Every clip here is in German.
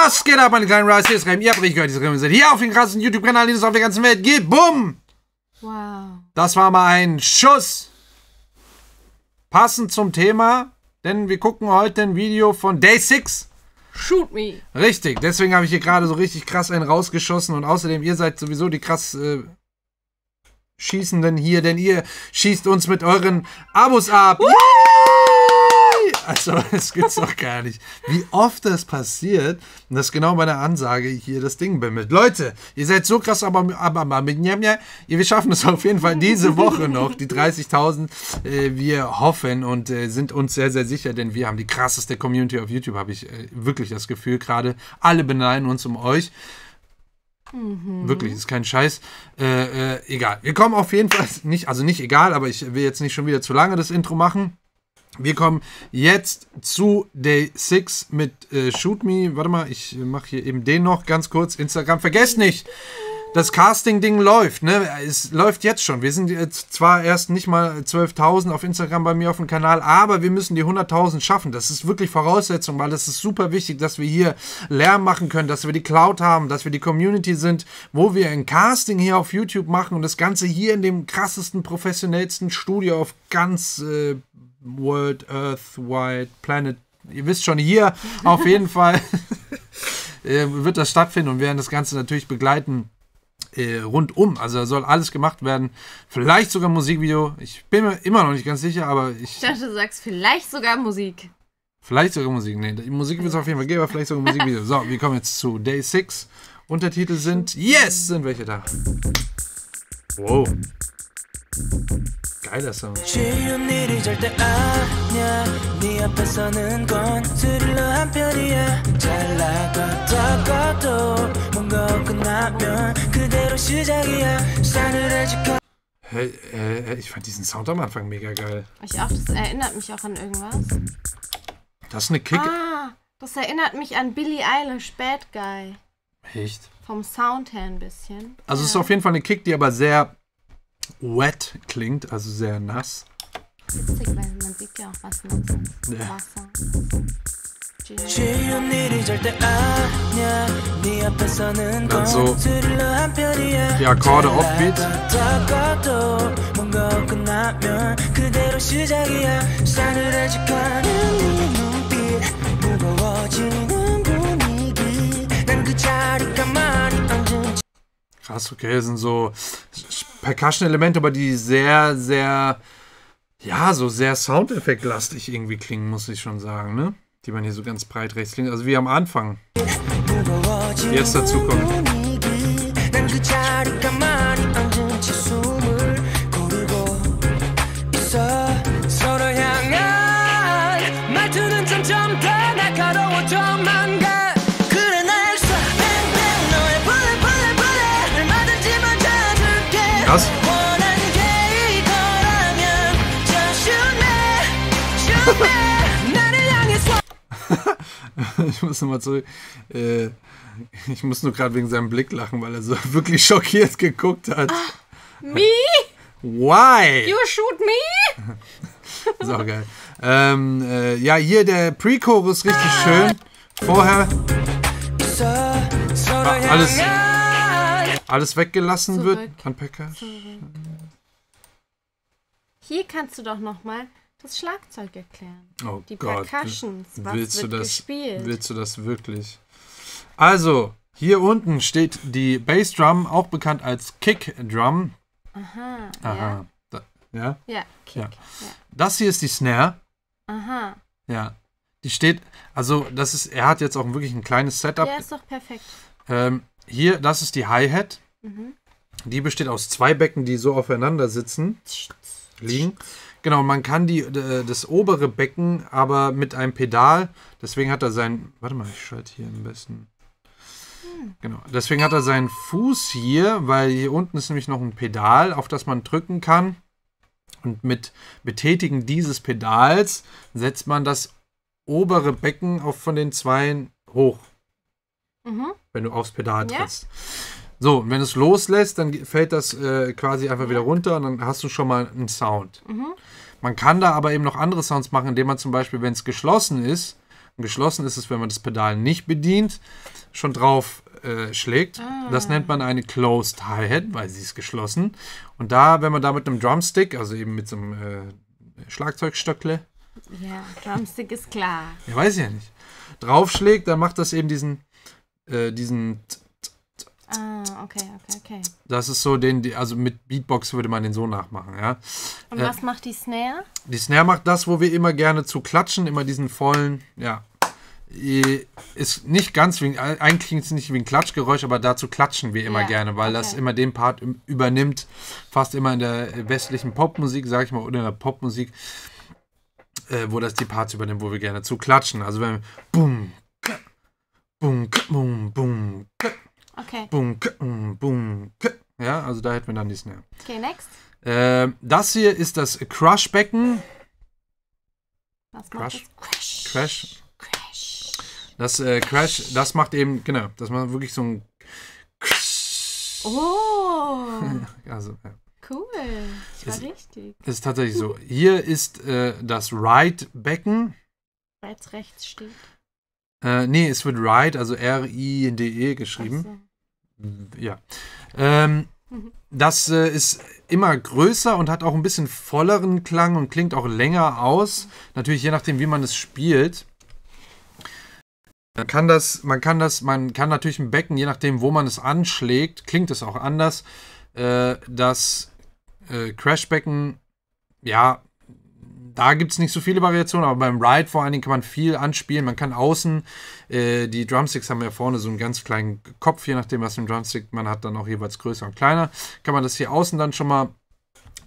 Was geht ab, meine kleinen Rice? Hier ist Rem. Ihr habt richtig gehört, diese Rem sind hier auf den krassen YouTube-Kanal, den es auf der ganzen Welt gibt. Bumm! Wow. Das war mal ein Schuss. Passend zum Thema, denn wir gucken heute ein Video von Day 6. Shoot me. Richtig, deswegen habe ich hier gerade so richtig krass einen rausgeschossen und außerdem, ihr seid sowieso die krass Schießenden hier, denn ihr schießt uns mit euren Abos ab. Also, das gibt's doch gar nicht. Wie oft das passiert, und das ist genau meine Ansage hier, das Ding bimmelt. Leute, ihr seid so krass, aber wir schaffen es auf jeden Fall diese Woche noch, die 30.000. Wir hoffen und sind uns sehr, sehr sicher, denn wir haben die krasseste Community auf YouTube, habe ich wirklich das Gefühl gerade. Alle beneiden uns um euch. Wirklich, ist kein Scheiß. Egal. Wir kommen auf jeden Fall nicht, also nicht egal, aber ich will jetzt nicht schon wieder zu lange das Intro machen. Wir kommen jetzt zu Day 6 mit Shoot Me. Warte mal, ich mache hier eben den noch ganz kurz. Instagram, vergesst nicht, das Casting-Ding läuft, ne? Es läuft jetzt schon. Wir sind jetzt zwar erst nicht mal 12.000 auf Instagram bei mir auf dem Kanal, aber wir müssen die 100.000 schaffen. Das ist wirklich Voraussetzung, weil das ist super wichtig, dass wir hier Lärm machen können, dass wir die Cloud haben, dass wir die Community sind, wo wir ein Casting hier auf YouTube machen und das Ganze hier in dem krassesten, professionellsten Studio auf ganz World, Earth, Wide, Planet, ihr wisst schon, hier auf jeden Fall wird das stattfinden und werden das Ganze natürlich begleiten rundum. Also da soll alles gemacht werden. Vielleicht sogar ein Musikvideo. Ich bin mir immer noch nicht ganz sicher, aber ich dachte, du sagst vielleicht sogar Musik. Vielleicht sogar Musik. Nee, die Musik wird es auf jeden Fall geben, aber vielleicht sogar ein Musikvideo. So, wir kommen jetzt zu Day 6. Untertitel sind Yes! Sind welche da? Wow. Geiler Song. Ich fand diesen Sound am Anfang mega geil. Ich auch, das erinnert mich auch an irgendwas. Das ist eine Kick. Ah, das erinnert mich an Billie Eilish, Bad Guy. Echt? Vom Sound her ein bisschen. Also es ist auf jeden Fall eine Kick, die aber sehr wet klingt, also sehr nass. Witzig, weil man sieht ja auch was mit Wasser. Dann so die Akkorde Offbeat. Krass, okay, das sind so Percussion-Elemente, aber die sehr, sehr, ja, so sehr Soundeffektlastig irgendwie klingen, muss ich schon sagen, ne? Die man hier so ganz breit rechts klingt, also wie am Anfang. Die jetzt dazu kommen. Krass. Ich muss nochmal zurück. Ich muss nur gerade wegen seinem Blick lachen, weil er so wirklich schockiert geguckt hat. Me? Why? You shoot me? Ist auch geil. Ja, hier der Pre-Chorus richtig schön. Vorher alles weggelassen wird an Percussion. Hier kannst du doch nochmal das Schlagzeug erklären. Oh die Gott. Percussions. Was Willst wird du das, gespielt? willst du das wirklich? Also, hier unten steht die Bassdrum, auch bekannt als Kick-Drum. Aha. Aha. Ja? Ja, Kick. Ja. Ja. Das hier ist die Snare. Aha. Ja. Die steht, also das ist, er hat jetzt auch wirklich ein kleines Setup. Ja, ist doch perfekt. Hier, das ist die Hi-Hat. Die besteht aus zwei Becken, die so aufeinander sitzen, liegen. Genau, man kann das obere Becken aber mit einem Pedal, deswegen hat er seinen, warte mal, ich schalte hier am besten. Genau, deswegen hat er seinen Fuß hier, weil hier unten ist nämlich noch ein Pedal, auf das man drücken kann. Und mit Betätigen dieses Pedals setzt man das obere Becken von den Zweien hoch. Wenn du aufs Pedal trittst. So, und wenn du es loslässt, dann fällt das quasi einfach wieder runter und dann hast du schon mal einen Sound. Man kann da aber eben noch andere Sounds machen, indem man zum Beispiel, wenn es geschlossen ist, und geschlossen ist es, wenn man das Pedal nicht bedient, schon drauf schlägt. Das nennt man eine Closed Hi-Hat, weil sie ist geschlossen. Und da, wenn man da mit einem Drumstick, also eben mit so einem Schlagzeugstöckle, Ja, Drumstick ist klar. ja, weiß ich ja nicht, draufschlägt, dann macht das eben diesen Okay. das ist so also mit Beatbox würde man den so nachmachen, ja. Und was macht die Snare? Die Snare macht das, wo wir immer gerne zu klatschen, immer diesen vollen, ja. Ist nicht ganz wie, eigentlich klingt es nicht wie ein Klatschgeräusch, aber dazu klatschen wir immer gerne, weil das immer den Part übernimmt, fast immer in der westlichen Popmusik, sag ich mal, oder in der Popmusik, wo das die Parts übernimmt, wo wir gerne zu klatschen. Also wenn wir bum, bum, bum, bum, Okay. bum, bum, ja, also da hätten wir dann die Snare. Okay, next. Das hier ist das Crush-Becken. Was macht das? Crash. Das Crash, das macht eben, genau, das macht wirklich so ein Oh, also, ja. cool. Ich war richtig. Ist tatsächlich so. Hier ist das Ride-Becken. Weil es rechts steht. Nee, es wird Ride, also R-I-D-E geschrieben. So. Ja. Das ist immer größer und hat auch ein bisschen volleren Klang und klingt auch länger aus. Natürlich je nachdem, wie man es spielt. Man kann natürlich ein Becken, je nachdem, wo man es anschlägt, klingt es auch anders. Das Crashbecken, ja, da gibt es nicht so viele Variationen, aber beim Ride vor allen Dingen kann man viel anspielen. Man kann außen, die Drumsticks haben ja vorne so einen ganz kleinen Kopf, je nachdem, was für ein Drumstick man hat, dann auch jeweils größer und kleiner. Kann man das hier außen dann schon mal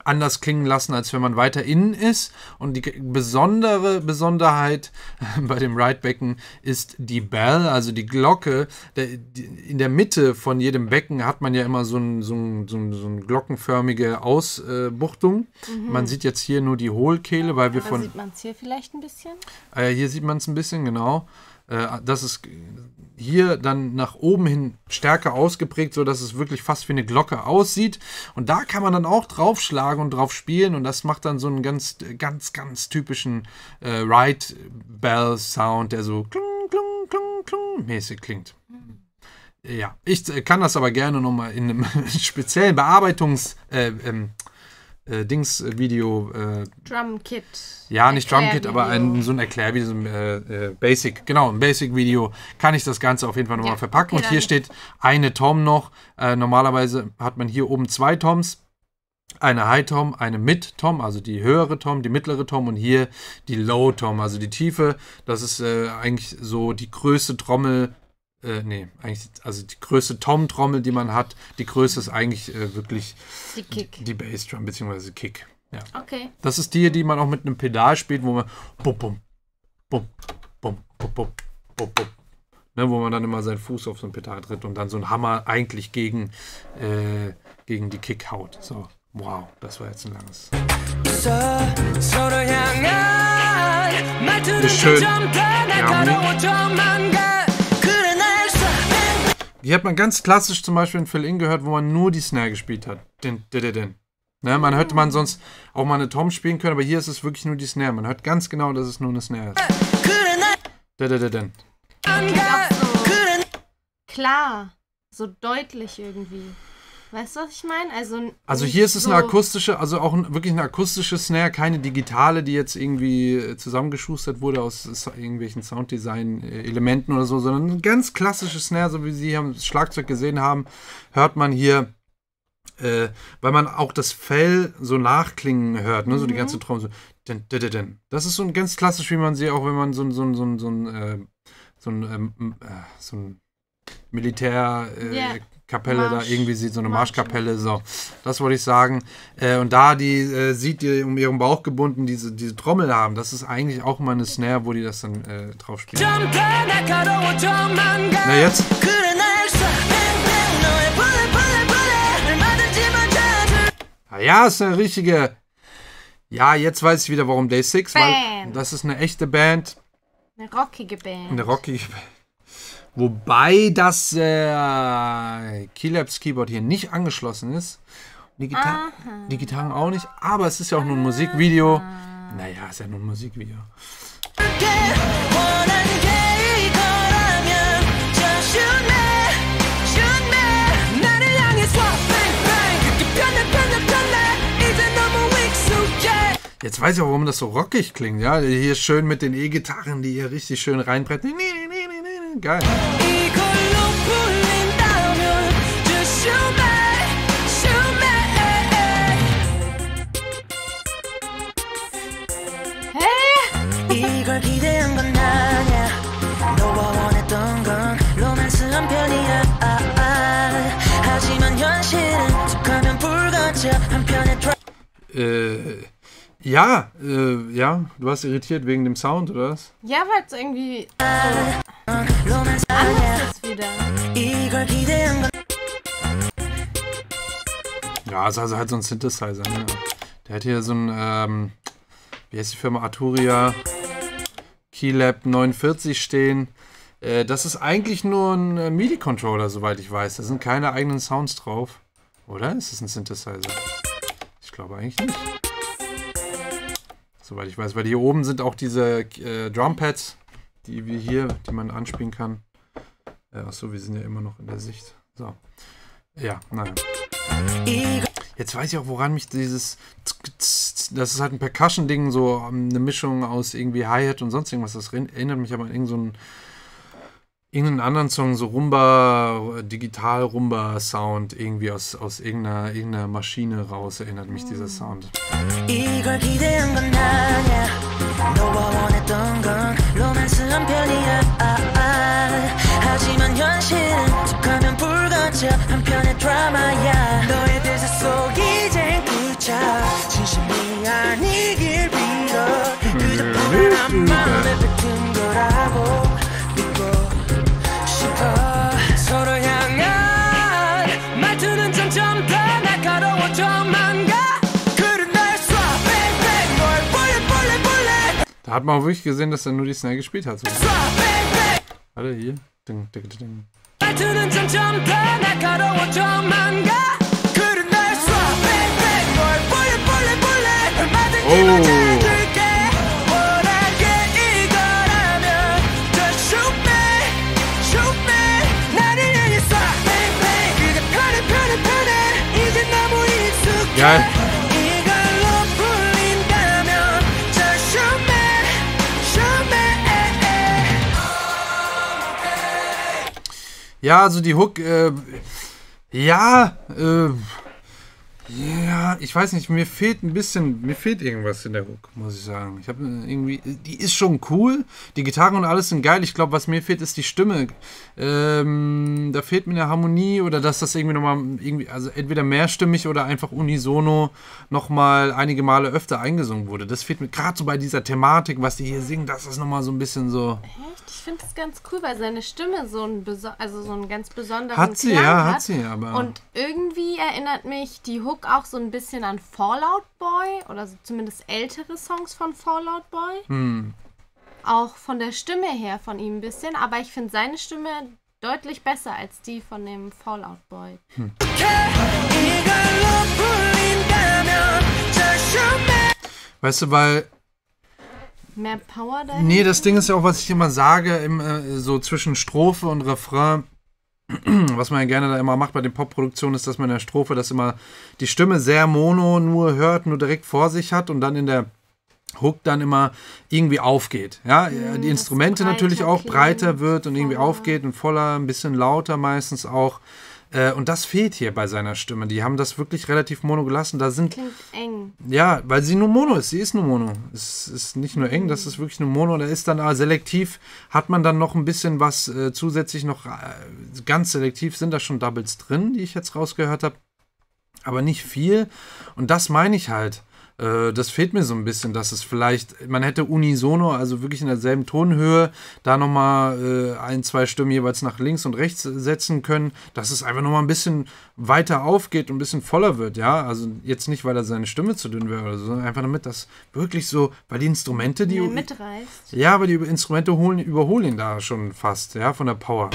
anders klingen lassen, als wenn man weiter innen ist. Und die Besonderheit bei dem Ride-Becken ist die Bell, also die Glocke. In der Mitte von jedem Becken hat man ja immer so eine glockenförmige Ausbuchtung. Man sieht jetzt hier nur die Hohlkehle, weil wir Sieht man es hier vielleicht ein bisschen? Hier sieht man es ein bisschen, genau. Das ist hier dann nach oben hin stärker ausgeprägt, sodass es wirklich fast wie eine Glocke aussieht. Und da kann man dann auch draufschlagen und drauf spielen. Und das macht dann so einen ganz typischen Ride-Bell-Sound, der so klung, klung, klung, klung mäßig klingt. Ja, ich kann das aber gerne nochmal in einem speziellen Video. Drumkit. Ja, nicht Drumkit, aber so ein Erklärvideo, so ein Basic-Video, kann ich das Ganze auf jeden Fall nochmal verpacken. Okay, und hier steht eine Tom noch. Normalerweise hat man hier oben 2 Toms. Eine High Tom, eine Mid Tom, also die höhere Tom, die mittlere Tom und hier die Low Tom, also die tiefe. Das ist eigentlich so die größte Trommel. Also die größte Tom-Trommel, die man hat. Die Größe ist eigentlich wirklich die Kick. Die Bassdrum bzw. Kick. Ja. Okay. Das ist die man auch mit einem Pedal spielt, wo man bum, bum, bum, bum, bum, bum, bum, bum. Ne, wo man dann immer seinen Fuß auf so ein Pedal tritt und dann so ein Hammer eigentlich gegen die Kick haut. So, wow, das war jetzt ein langes. Ist schön. Die hat man ganz klassisch zum Beispiel in Fill-In gehört, wo man nur die Snare gespielt hat. Ne, man hätte man sonst auch mal eine Tom spielen können, aber hier ist es wirklich nur die Snare. Man hört ganz genau, dass es nur eine Snare ist. Klar, so deutlich irgendwie. Weißt du, was ich meine? Also hier ist es eine akustische, also auch wirklich eine akustische Snare, keine digitale, die jetzt irgendwie zusammengeschustert wurde aus irgendwelchen Sounddesign-Elementen oder so, sondern eine ganz klassische Snare, so wie Sie das Schlagzeug gesehen haben, hört man hier, weil man auch das Fell so nachklingen hört, ne? So die ganze Trommel so. Das ist so ein ganz klassisch, wie man sie auch, wenn man so ein Militärkapelle da irgendwie sieht, so eine Marschkapelle, so. Das wollte ich sagen. Und da die sieht, die um ihren Bauch gebunden diese Trommel haben, das ist eigentlich auch mal eine Snare, wo die das dann drauf spielen. Na jetzt. Ja, ist eine richtige. Ja, jetzt weiß ich wieder, warum Day 6, weil das ist eine echte Band. Eine rockige Band. Eine rockige Band. Wobei das Keylabs Keyboard hier nicht angeschlossen ist. Die Gitarren auch nicht. Aber es ist ja auch nur ein Musikvideo. Naja, ist ja nur ein Musikvideo. Jetzt weiß ich auch, warum das so rockig klingt, ja? Hier schön mit den E-Gitarren, die hier richtig schön reinbretten. Geil. Hey! Ja, ja, du warst irritiert wegen dem Sound, oder was? Ja, weil es irgendwie so anders ist wieder. Ja, es ist also halt so ein Synthesizer. Ne? Der hat hier so ein, wie heißt die Firma? Arturia Keylab 49 stehen. Das ist eigentlich nur ein MIDI-Controller, soweit ich weiß. Da sind keine eigenen Sounds drauf. Oder? Ist das ein Synthesizer? Ich glaube eigentlich nicht. Soweit ich weiß. Weil hier oben sind auch diese Drumpads, die wir hier, die man anspielen kann. Achso, wir sind ja immer noch in der Sicht. So. Ja, naja. Jetzt weiß ich auch, woran mich dieses... Das ist halt ein Percussion-Ding, so eine Mischung aus irgendwie Hi-Hat und sonst irgendwas. Das erinnert mich aber an irgendeinen anderen Song, so Rumba, Digital-Rumba-Sound, irgendwie aus irgendeiner Maschine raus, erinnert mich dieser Sound. Da hat man auch wirklich gesehen, dass er nur die Snare gespielt hat. So. Warte, hier. Ding, ding, ding. Oh! Geil. Ja, also die Hook, ja, ich weiß nicht, mir fehlt irgendwas in der Hook, muss ich sagen. Ich habe irgendwie, die ist schon cool, die Gitarren und alles sind geil. Ich glaube, was mir fehlt, ist die Stimme. Da fehlt mir eine Harmonie oder dass das irgendwie nochmal, also entweder mehrstimmig oder einfach unisono nochmal einige Male öfter eingesungen wurde. Das fehlt mir gerade so bei dieser Thematik, was die hier singen, das ist nochmal so ein bisschen so... Echt? Ich finde das ganz cool, weil seine Stimme so einen ganz besonderen hat sie, Klang ja, hat. hat sie, aber... Und irgendwie erinnert mich die Hook auch so ein bisschen an Fall Out Boy oder so zumindest ältere Songs von Fall Out Boy. Auch von der Stimme her von ihm ein bisschen, aber ich finde seine Stimme deutlich besser als die von dem Fall Out Boy. Weißt du, weil... Mehr Power dahin? Nee, das Ding ist ja auch, was ich immer sage, so zwischen Strophe und Refrain, was man ja gerne da immer macht bei den Popproduktionen, ist, dass man in der Strophe das immer die Stimme sehr mono nur hört, nur direkt vor sich hat und dann in der Hook dann immer irgendwie aufgeht. Ja, die Instrumente natürlich auch breiter wird und irgendwie aufgeht und voller, ein bisschen lauter meistens auch. Und das fehlt hier bei seiner Stimme. Die haben das wirklich relativ mono gelassen. Da sind, klingt eng. Ja, weil sie nur mono ist. Sie ist nur mono. Es ist nicht nur eng, das ist wirklich nur mono. Da ist dann selektiv, hat man dann noch ein bisschen was zusätzlich noch, ganz selektiv sind da schon Doubles drin, die ich jetzt rausgehört habe. Aber nicht viel. Und das meine ich halt. Das fehlt mir so ein bisschen, dass es vielleicht, man hätte unisono, also wirklich in derselben Tonhöhe, da nochmal 1, 2 Stimmen jeweils nach links und rechts setzen können, dass es einfach nochmal ein bisschen weiter aufgeht und ein bisschen voller wird, ja, also jetzt nicht, weil er seine Stimme zu dünn wäre oder so, sondern einfach damit das wirklich so, weil die Instrumente, die... mitreißt. Ja, aber die Instrumente überholen ihn da schon fast, ja, von der Power.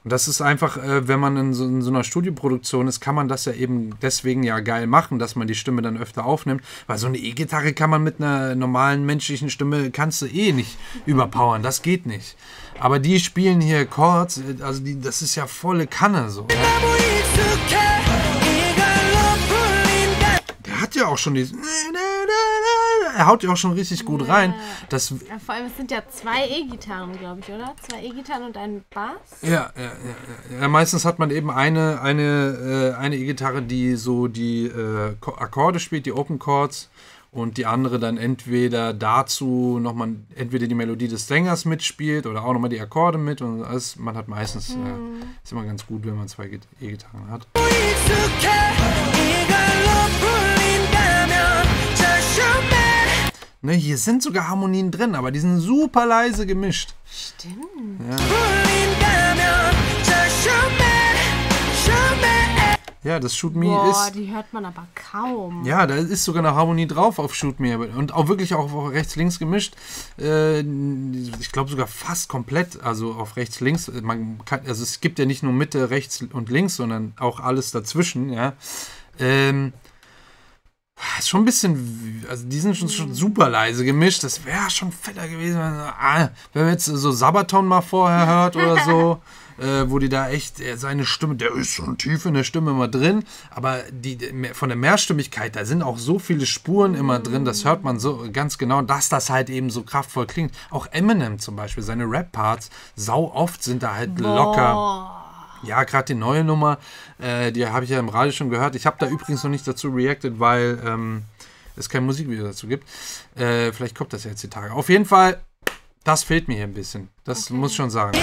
Und das ist einfach, wenn man in so einer Studioproduktion ist, kann man das ja eben deswegen ja geil machen, dass man die Stimme dann öfter aufnimmt. Weil so eine E-Gitarre kann man mit einer normalen menschlichen Stimme, kannst du nicht überpowern. Das geht nicht. Aber die spielen hier Chords, also das ist ja volle Kanne so. Ja? Der hat ja auch schon dieses... Er haut ja auch schon richtig gut rein. Das, ja, vor allem, es sind ja 2 E-Gitarren, glaube ich, oder? 2 E-Gitarren und ein Bass? ja. Meistens hat man eben eine E-Gitarre, die so die Akkorde spielt, die Open Chords. Und die andere dann entweder dazu nochmal entweder die Melodie des Sängers mitspielt oder auch nochmal die Akkorde mit. Und alles, man hat meistens, ist immer ganz gut, wenn man 2 E-Gitarren hat. Ne, hier sind sogar Harmonien drin, aber die sind super leise gemischt. Stimmt. Ja. Ja, das Shoot Me ist... die hört man aber kaum. Ja, da ist sogar eine Harmonie drauf auf Shoot Me. Und auch wirklich auch auf rechts-links gemischt. Ich glaube sogar fast komplett, also auf rechts-links. Also es gibt ja nicht nur Mitte, rechts und links, sondern auch alles dazwischen, ja. Ist schon ein bisschen, also die sind schon super leise gemischt. Das wäre schon fetter gewesen, wenn man jetzt so Sabaton mal vorher hört oder so. Wo die da echt, seine Stimme, der ist schon tief in der Stimme immer drin, aber von der Mehrstimmigkeit, da sind auch so viele Spuren immer drin, das hört man so ganz genau, dass das halt eben so kraftvoll klingt. Auch Eminem zum Beispiel, seine Rap-Parts, sau oft sind da halt locker. Ja, gerade die neue Nummer, die habe ich ja im Radio schon gehört. Ich habe da übrigens noch nicht dazu reacted, weil es kein Musikvideo dazu gibt. Vielleicht kommt das ja jetzt die Tage. Auf jeden Fall, das fehlt mir hier ein bisschen. Das muss ich schon sagen.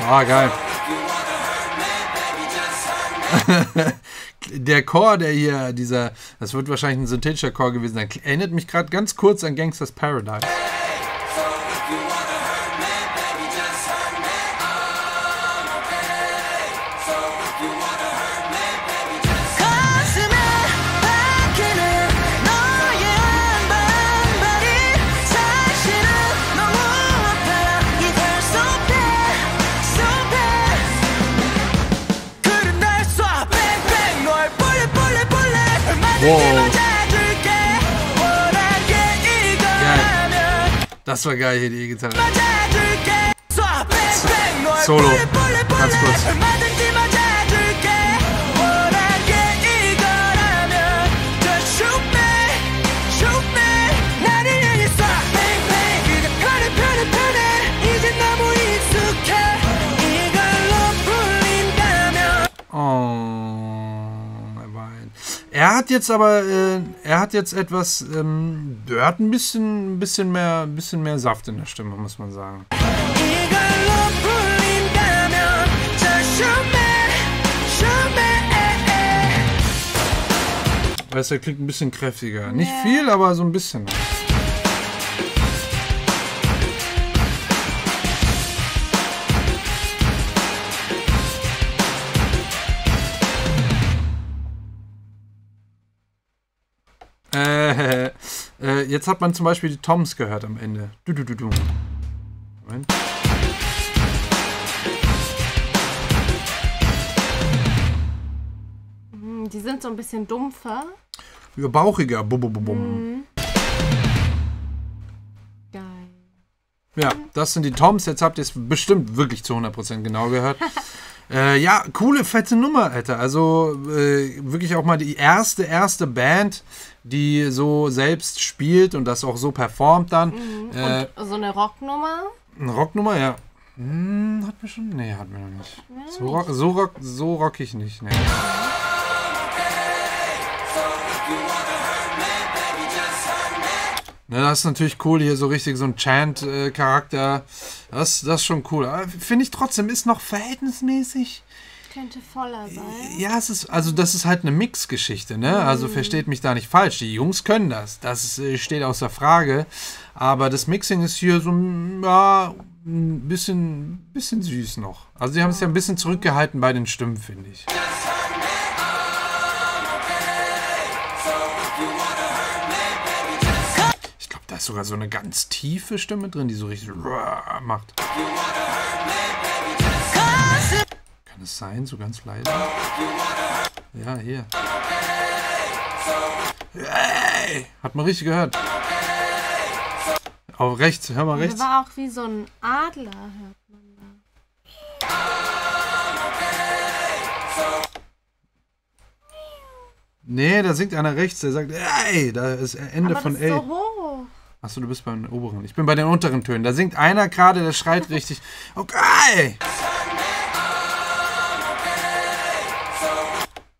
Ah, geil. Der Chor, der hier, das wird wahrscheinlich ein synthetischer Chor gewesen sein, erinnert mich gerade ganz kurz an Gangsta's Paradise. Wow. Geil. Das war geil hier, die E-Gitarre. Solo. Ganz kurz. Er hat jetzt aber, etwas, er hat ein bisschen mehr Saft in der Stimme, muss man sagen. Weißt du, er klingt ein bisschen kräftiger. Nicht viel, aber so ein bisschen. Jetzt hat man zum Beispiel die Toms gehört am Ende. Moment. Die sind so ein bisschen dumpfer. Ja, bauchiger. Bum. Geil. Ja, das sind die Toms. Jetzt habt ihr es bestimmt wirklich zu 100% genau gehört. Ja, coole, fette Nummer, Alter. Also wirklich auch mal die erste Band, die so selbst spielt und das auch so performt dann. Und so eine Rocknummer? Eine Rocknummer, ja. Hatten wir schon? Nee, hatten wir noch nicht. So rockig nicht, nee. Ne, das ist natürlich cool, hier so richtig so ein Chant-Charakter. Das ist schon cool. Aber finde ich trotzdem, ist noch verhältnismäßig. Könnte voller sein. Ja, das ist halt eine Mix-Geschichte, ne? Also versteht mich da nicht falsch. Die Jungs können das. Das steht außer Frage. Aber das Mixing ist hier so, ja, ein bisschen süß noch. Also die haben es ja ein bisschen zurückgehalten bei den Stimmen, finde ich. Da ist sogar so eine ganz tiefe Stimme drin, die so richtig macht. Kann es sein, so ganz leise? Ja, hier. Hey! Hat man richtig gehört. Auch rechts, hör mal rechts. Das war auch wie so ein Adler, hört man da. Nee, da singt einer rechts, der sagt, ey, da ist Ende Aber von das ist ey. so hoch. Achso, du bist beim oberen. Ich bin bei den unteren Tönen. Da singt einer gerade, der schreit richtig. Okay.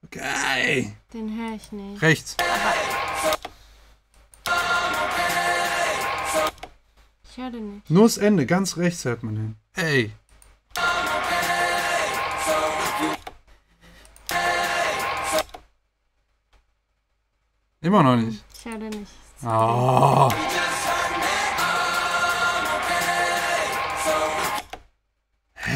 Okay. Den höre ich nicht. Rechts. Ich höre den nicht. Nur das Ende, ganz rechts hört man den. Ey. Immer noch nicht. Ich höre den nicht. Oh.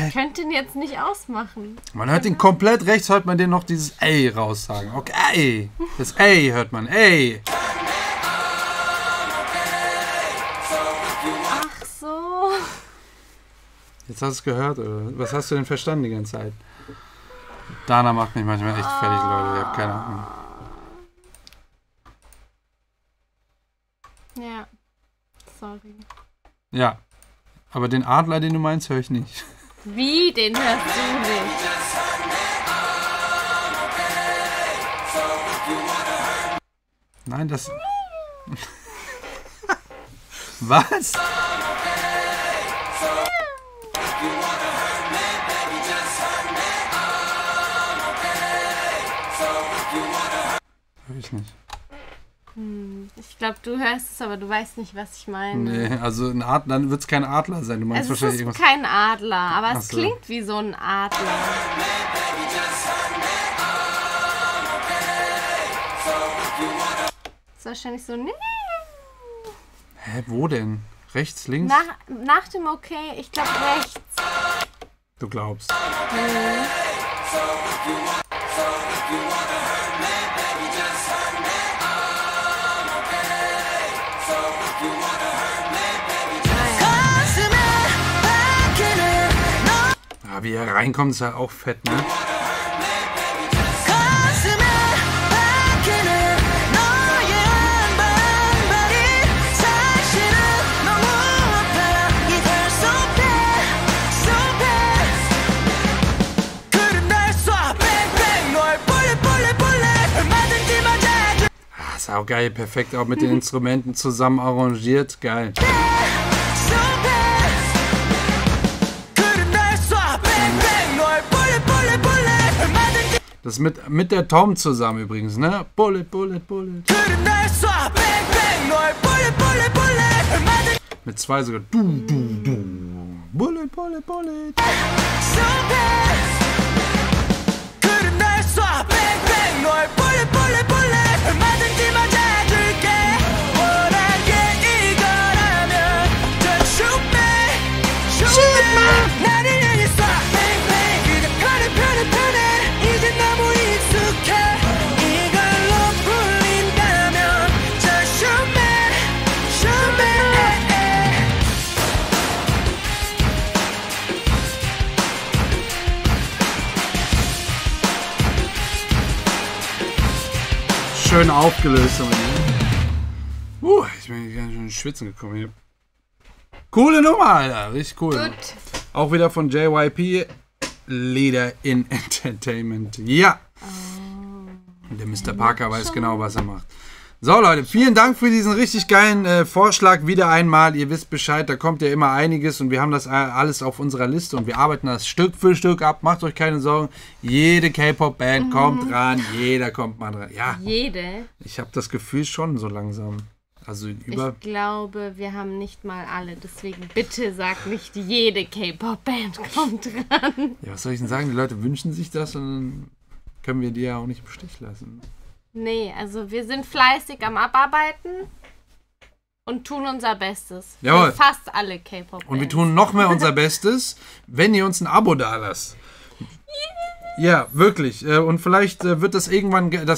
Ich könnte den jetzt nicht ausmachen. Man hört ihn komplett rechts, hört man den noch dieses Ey raussagen. Okay. Das Ey hört man. Ey. Ach so. Jetzt hast du es gehört, oder? Was hast du denn verstanden die ganze Zeit? Dana macht mich manchmal echt fertig, Leute. Ich hab keine Ahnung. Ja. Sorry. Ja. Aber den Adler, den du meinst, höre ich nicht. Wie? Den hörst du nicht. Nein, das... Was? Hör ich nicht. Ich glaube, du hörst es, aber du weißt nicht, was ich meine. Nee, also ein Adler, dann wird es kein Adler sein. Du meinst Es wahrscheinlich ist irgendwas... kein Adler, aber Ach es so. klingt wie so ein Adler. Das ist wahrscheinlich so... Hä, wo denn? Rechts, links? Nach dem Okay, ich glaube rechts. Du glaubst. Ah, wie er reinkommt, ist halt auch fett, ne? Ah, ist auch geil, perfekt auch mit den Instrumenten zusammen arrangiert, geil. Das mit der Tom zusammen übrigens, ne? Bullet, bullet, bullet. Mit zwei sogar. Du, du, du. Bullet, bullet, bullet. Schön aufgelöst. Ich bin ganz schön ins Schwitzen gekommen hier. Coole Nummer, Alter. Richtig cool. Gut. Auch wieder von JYP. Leader in Entertainment. Ja. Der Mr. Parker weiß genau, was er macht. So, Leute, vielen Dank für diesen richtig geilen Vorschlag wieder einmal. Ihr wisst Bescheid, da kommt ja immer einiges und wir haben das alles auf unserer Liste und wir arbeiten das Stück für Stück ab. Macht euch keine Sorgen. Jede K-Pop-Band kommt ran, jeder kommt mal dran. Ja, Jede? ich habe das Gefühl schon so langsam. Also über... Ich glaube, wir haben nicht mal alle. Deswegen bitte sag nicht, jede K-Pop-Band kommt dran. Ja, was soll ich denn sagen? Die Leute wünschen sich das und dann können wir die ja auch nicht im Stich lassen. Nee, also wir sind fleißig am Abarbeiten und tun unser Bestes. Jawohl. Für fast alle K-Pop-Bands. Und wir tun noch mehr unser Bestes, wenn ihr uns ein Abo dalasst. Ja, wirklich. Und vielleicht wird das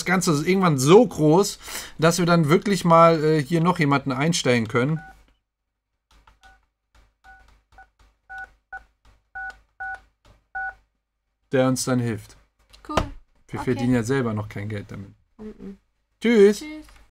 Ganze irgendwann so groß, dass wir dann wirklich mal hier noch jemanden einstellen können. Der uns dann hilft. Cool. Wir Okay. verdienen ja selber noch kein Geld damit. Tschüss. Tschüss.